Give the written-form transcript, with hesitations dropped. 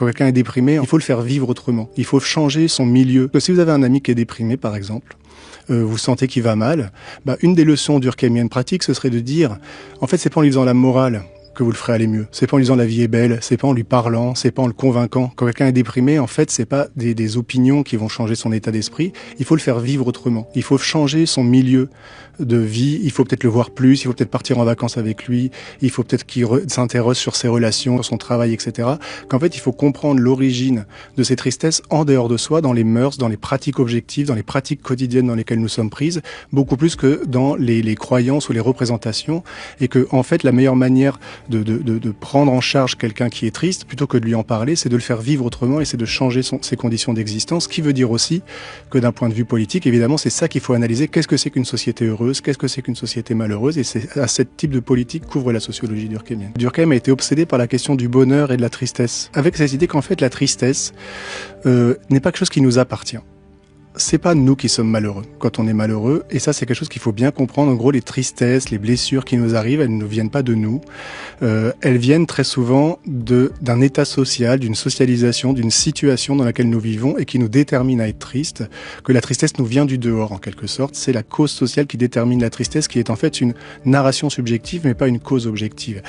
Quand quelqu'un est déprimé, il faut le faire vivre autrement. Il faut changer son milieu. Si vous avez un ami qui est déprimé, par exemple, vous sentez qu'il va mal, une des leçons durkheimiennes pratiques, ce serait de dire, en fait, c'est pas en lui faisant la morale que vous le ferez aller mieux. C'est pas en lui disant la vie est belle, c'est pas en lui parlant, c'est pas en le convainquant. Quand quelqu'un est déprimé, en fait, c'est pas des opinions qui vont changer son état d'esprit. Il faut le faire vivre autrement. Il faut changer son milieu de vie. Il faut peut-être le voir plus. Il faut peut-être partir en vacances avec lui. Il faut peut-être qu'il s'interroge sur ses relations, sur son travail, etc. Qu'en fait, il faut comprendre l'origine de ces tristesses en dehors de soi, dans les mœurs, dans les pratiques objectives, dans les pratiques quotidiennes dans lesquelles nous sommes prises, beaucoup plus que dans les croyances ou les représentations. Et que, en fait, la meilleure manière de prendre en charge quelqu'un qui est triste, plutôt que de lui en parler, c'est de le faire vivre autrement et c'est de changer ses conditions d'existence, ce qui veut dire aussi que d'un point de vue politique, évidemment, c'est ça qu'il faut analyser. Qu'est-ce que c'est qu'une société heureuse? Qu'est-ce que c'est qu'une société malheureuse? Et c'est à ce type de politique qu'ouvre la sociologie durkheimienne. Durkheim a été obsédé par la question du bonheur et de la tristesse, avec cette idée qu'en fait la tristesse n'est pas quelque chose qui nous appartient. C'est pas nous qui sommes malheureux quand on est malheureux, et ça c'est quelque chose qu'il faut bien comprendre. En gros, les tristesses, les blessures qui nous arrivent, elles ne viennent pas de nous, elles viennent très souvent d'un état social, d'une socialisation, d'une situation dans laquelle nous vivons et qui nous détermine à être triste. Que la tristesse nous vient du dehors en quelque sorte, c'est la cause sociale qui détermine la tristesse, qui est en fait une narration subjective mais pas une cause objective.